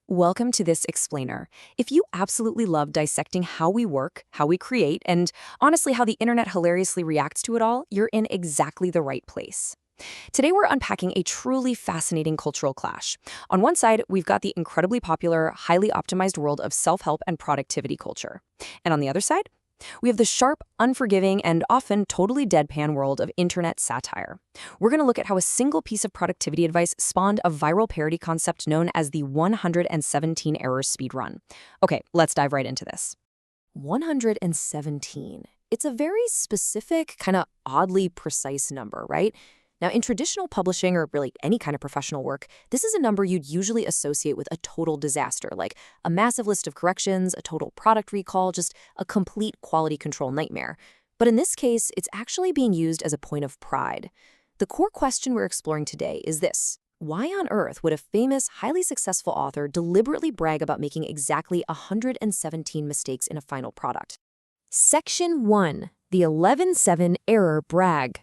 Welcome to this explainer. If you absolutely love dissecting how we work, how we create, and honestly how the internet hilariously reacts to it all, you're in exactly the right place. Today we're unpacking a truly fascinating cultural clash. On one side, we've got the incredibly popular, highly optimized world of self-help and productivity culture. And on the other side, we have the sharp, unforgiving, and often totally deadpan world of internet satire. We're going to look at how a single piece of productivity advice spawned a viral parody concept known as the 117 Error Speedrun. Okay, let's dive right into this. 117. It's a very specific, kind of oddly precise number, right? Now, in traditional publishing or really any kind of professional work, this is a number you'd usually associate with a total disaster, like a massive list of corrections, a total product recall, just a complete quality control nightmare. But in this case, it's actually being used as a point of pride. The core question we're exploring today is this: why on earth would a famous, highly successful author deliberately brag about making exactly 117 mistakes in a final product? Section 1. The 11-7 Error Brag.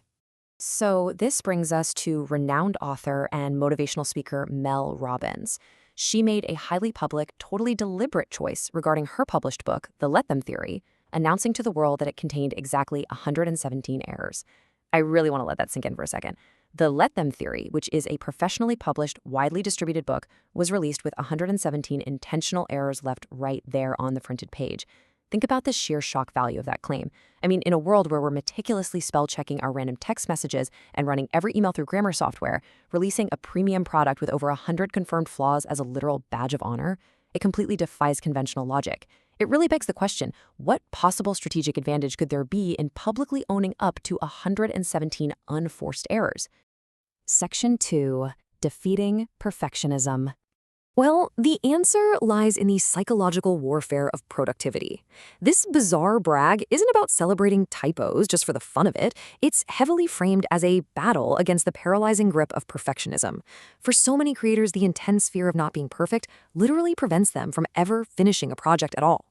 So this brings us to renowned author and motivational speaker Mel Robbins. She made a highly public, totally deliberate choice regarding her published book, The Let Them Theory, announcing to the world that it contained exactly 117 errors. I really want to let that sink in for a second. The Let Them Theory, which is a professionally published, widely distributed book, was released with 117 intentional errors left right there on the printed page. Think about the sheer shock value of that claim. I mean, in a world where we're meticulously spell-checking our random text messages and running every email through grammar software, releasing a premium product with over 100 confirmed flaws as a literal badge of honor, it completely defies conventional logic. It really begs the question, what possible strategic advantage could there be in publicly owning up to 117 unforced errors? Section 2. Defeating Perfectionism. Well, the answer lies in the psychological warfare of productivity. This bizarre brag isn't about celebrating typos just for the fun of it. It's heavily framed as a battle against the paralyzing grip of perfectionism. For so many creators, the intense fear of not being perfect literally prevents them from ever finishing a project at all.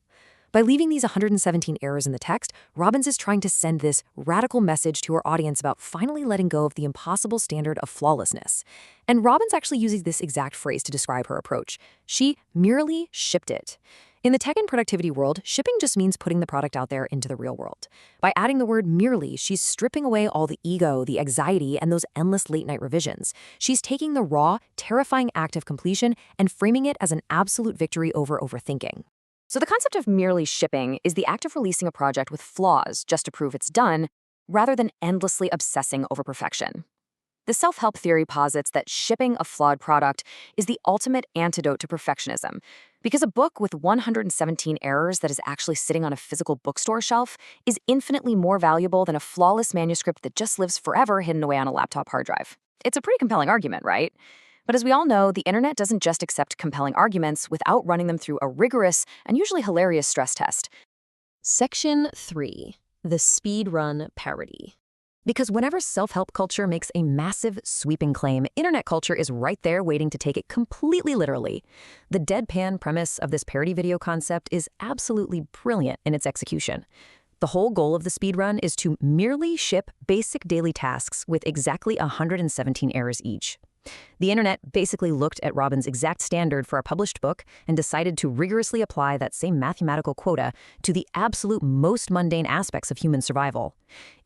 By leaving these 117 errors in the text, Robbins is trying to send this radical message to her audience about finally letting go of the impossible standard of flawlessness. And Robbins actually uses this exact phrase to describe her approach. She merely shipped it. In the tech and productivity world, shipping just means putting the product out there into the real world. By adding the word merely, she's stripping away all the ego, the anxiety, and those endless late-night revisions. She's taking the raw, terrifying act of completion and framing it as an absolute victory over overthinking. So the concept of merely shipping is the act of releasing a project with flaws just to prove it's done, rather than endlessly obsessing over perfection. The self-help theory posits that shipping a flawed product is the ultimate antidote to perfectionism, because a book with 117 errors that is actually sitting on a physical bookstore shelf is infinitely more valuable than a flawless manuscript that just lives forever hidden away on a laptop hard drive. It's a pretty compelling argument, right? But as we all know, the internet doesn't just accept compelling arguments without running them through a rigorous and usually hilarious stress test. Section 3. The Speedrun Parody. Because whenever self-help culture makes a massive, sweeping claim, internet culture is right there waiting to take it completely literally. The deadpan premise of this parody video concept is absolutely brilliant in its execution. The whole goal of the speedrun is to merely ship basic daily tasks with exactly 117 errors each. The internet basically looked at Robbins' exact standard for a published book and decided to rigorously apply that same mathematical quota to the absolute most mundane aspects of human survival.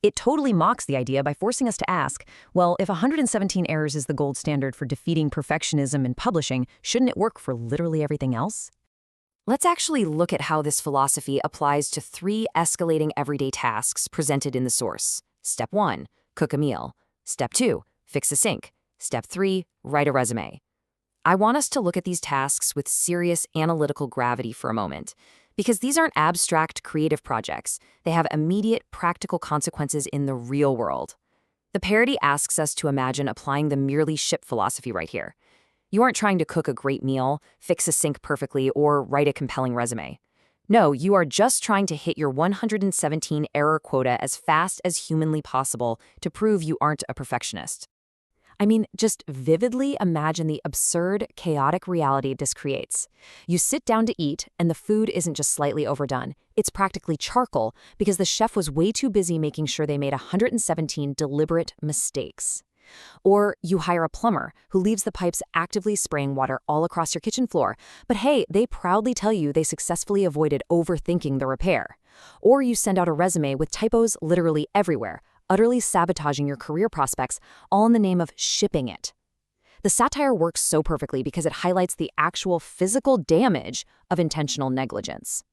It totally mocks the idea by forcing us to ask, well, if 117 errors is the gold standard for defeating perfectionism in publishing, shouldn't it work for literally everything else? Let's actually look at how this philosophy applies to 3 escalating everyday tasks presented in the source. Step 1, cook a meal. Step 2, fix a sink. Step 3, write a resume. I want us to look at these tasks with serious analytical gravity for a moment, because these aren't abstract creative projects. They have immediate practical consequences in the real world. The parody asks us to imagine applying the merely ship philosophy right here. You aren't trying to cook a great meal, fix a sink perfectly, or write a compelling resume. No, you are just trying to hit your 117 error quota as fast as humanly possible to prove you aren't a perfectionist. I mean, just vividly imagine the absurd, chaotic reality this creates. You sit down to eat, and the food isn't just slightly overdone. It's practically charcoal because the chef was way too busy making sure they made 117 deliberate mistakes. Or you hire a plumber who leaves the pipes actively spraying water all across your kitchen floor, but hey, they proudly tell you they successfully avoided overthinking the repair. Or you send out a resume with typos literally everywhere, utterly sabotaging your career prospects, all in the name of shipping it. The satire works so perfectly because it highlights the actual physical damage of intentional negligence.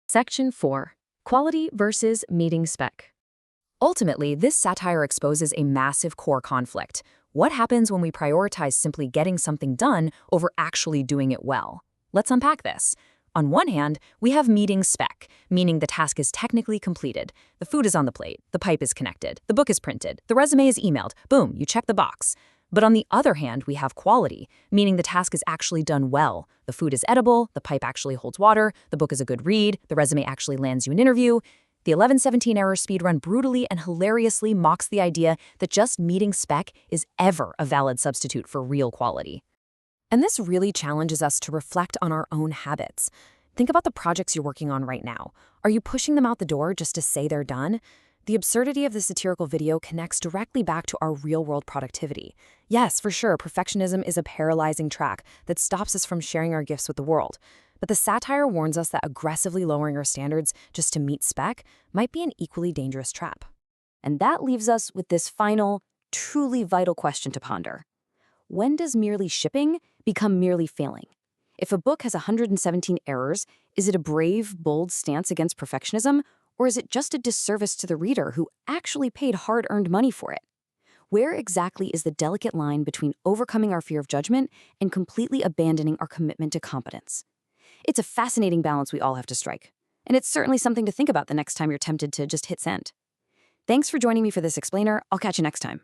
Section 4. Quality versus meeting spec. Ultimately, this satire exposes a massive core conflict. What happens when we prioritize simply getting something done over actually doing it well? Let's unpack this. On one hand, we have meeting spec, meaning the task is technically completed. The food is on the plate, the pipe is connected, the book is printed, the resume is emailed. Boom, you check the box. But on the other hand, we have quality, meaning the task is actually done well. The food is edible, the pipe actually holds water, the book is a good read, the resume actually lands you an interview. The 1117 Error Speedrun brutally and hilariously mocks the idea that just meeting spec is ever a valid substitute for real quality. And this really challenges us to reflect on our own habits. Think about the projects you're working on right now. Are you pushing them out the door just to say they're done? The absurdity of the satirical video connects directly back to our real-world productivity. Yes, for sure, perfectionism is a paralyzing track that stops us from sharing our gifts with the world. But the satire warns us that aggressively lowering our standards just to meet spec might be an equally dangerous trap. And that leaves us with this final, truly vital question to ponder. When does merely shipping become merely failing? If a book has 117 errors, is it a brave, bold stance against perfectionism, or is it just a disservice to the reader who actually paid hard-earned money for it? Where exactly is the delicate line between overcoming our fear of judgment and completely abandoning our commitment to competence? It's a fascinating balance we all have to strike, and it's certainly something to think about the next time you're tempted to just hit send. Thanks for joining me for this explainer. I'll catch you next time.